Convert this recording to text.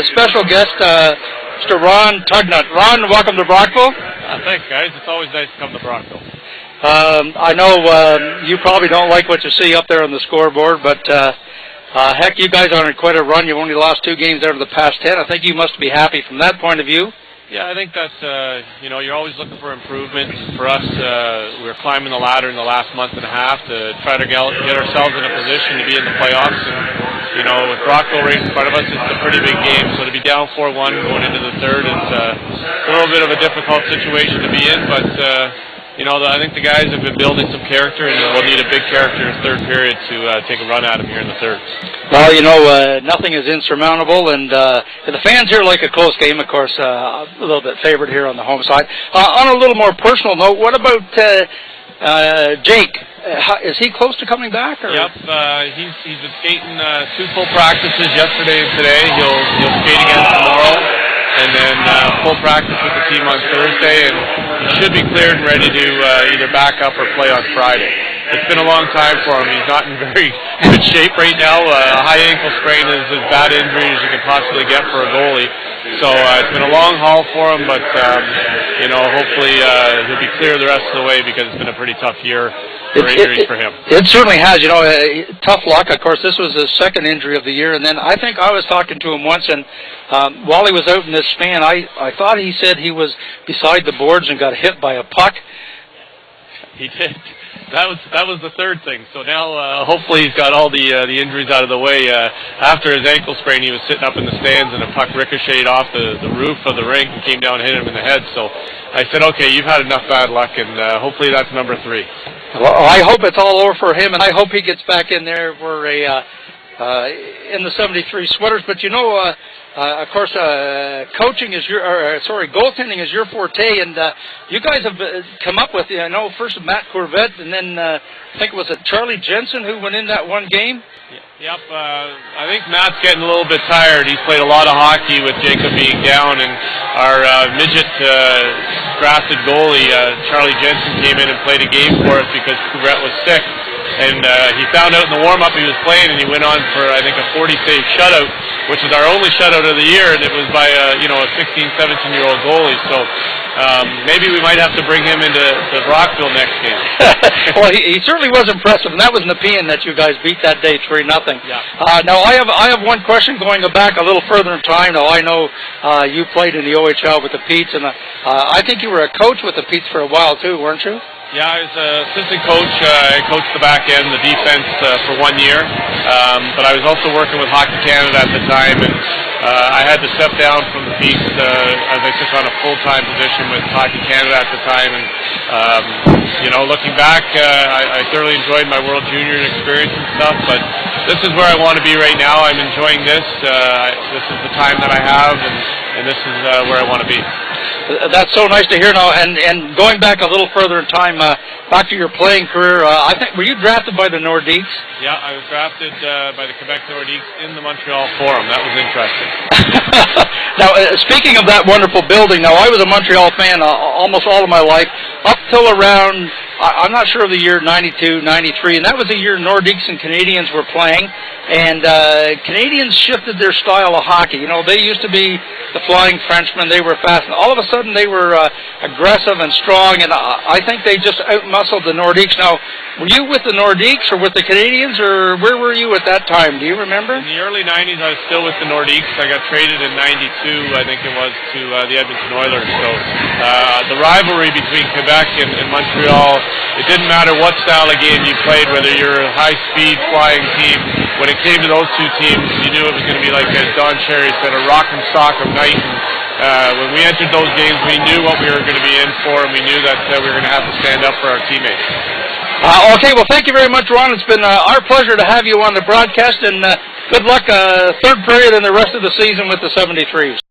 A special guest, Mr. Ron Tugnut. Ron, welcome to Brockville. Thanks, guys. It's always nice to come to Brockville. I know you probably don't like what you see up there on the scoreboard, but heck, you guys are on quite a run. You've only lost 2 games out of the past 10. I think you must be happy from that point of view. Yeah, I think that's, you're always looking for improvement. For us, we're climbing the ladder in the last month and a half to try to get ourselves in a position to be in the playoffs. And, with Brockville right in front of us, it's a pretty big game. So to be down 4-1 going into the third, it's a little bit of a difficult situation to be in. But, I think the guys have been building some character, and we'll need a big character in the third period to take a run at them here in the third. Well, nothing is insurmountable, and the fans here like a close game, of course, a little bit favored here on the home side. On a little more personal note, what about Jake? Is he close to coming back? Or? Yep, he's been skating 2 full practices yesterday and today. He'll skate again tomorrow, and then full practice with the team on Thursday, and he should be cleared and ready to either back up or play on Friday. It's been a long time for him. He's not in very good shape right now. A high ankle sprain is as bad injury as you can possibly get for a goalie. So it's been a long haul for him, but hopefully he'll be clear the rest of the way because it's been a pretty tough year for injuries for him. It certainly has. Tough luck. Of course, this was his 2nd injury of the year, and then I think I was talking to him once, and while he was out in this span, I thought he said he was beside the boards and got hit by a puck. He did. That was the 3rd thing. So now hopefully he's got all the injuries out of the way. After his ankle sprain, he was sitting up in the stands and a puck ricocheted off the roof of the rink and came down and hit him in the head. So I said, okay, you've had enough bad luck, and hopefully that's number 3. Well, I hope it's all over for him, and I hope he gets back in there for in the 73 sweaters. But of course, coaching is goaltending is your forte, and you guys have come up with, first Matt Corvette, and then I think it was Charlie Jensen who went in that one game. Yep, I think Matt's getting a little bit tired. He's played a lot of hockey with Jacob being down, and our midget drafted goalie, Charlie Jensen, came in and played a game for us because Corvette was sick. And he found out in the warm-up he was playing, and he went on for, I think, a 40-save shutout, which is our only shutout of the year, and it was by a 16, 17-year-old goalie. So maybe we might have to bring him into Brockville next game. Well, he certainly was impressive, and that was Nepean that you guys beat that day 3-0. Yeah. Now, I have one question going back a little further in time. Now, I know you played in the OHL with the Petes, and I think you were a coach with the Petes for a while, too, weren't you? Yeah, I was an assistant coach. I coached the back end, the defense, for 1 year. But I was also working with Hockey Canada at the time, and I had to step down from the Petes as I took on a full-time position with Hockey Canada at the time. And, looking back, I thoroughly enjoyed my World Junior experience and stuff, but this is where I want to be right now. I'm enjoying this. This is the time that I have, and this is where I want to be. That's so nice to hear now. And going back a little further in time, back to your playing career, I think, were you drafted by the Nordiques? Yeah, I was drafted by the Quebec Nordiques in the Montreal Forum. That was interesting. Now, speaking of that wonderful building, now I was a Montreal fan almost all of my life, up till around, I'm not sure of the year 92, 93, and that was the year Nordiques and Canadians were playing, and Canadians shifted their style of hockey. They used to be the Flying Frenchmen, they were fast, and all of a sudden they were aggressive and strong, and I think they just outmuscled the Nordiques. Now, were you with the Nordiques or with the Canadians, or where were you at that time? Do you remember? In the early 90s, I was still with the Nordiques. I got traded in 92, I think it was, to the Edmonton Oilers. So the rivalry between Quebec and Montreal, it didn't matter what style of game you played, whether you're a high-speed flying team. When it came to those 2 teams, you knew it was going to be like, as Don Cherry said, a rock and sock of night. And when we entered those games, we knew what we were going to be in for, and we knew that we were going to have to stand up for our teammates. Okay, well, thank you very much, Ron. It's been our pleasure to have you on the broadcast, and good luck 3rd period and the rest of the season with the 73s.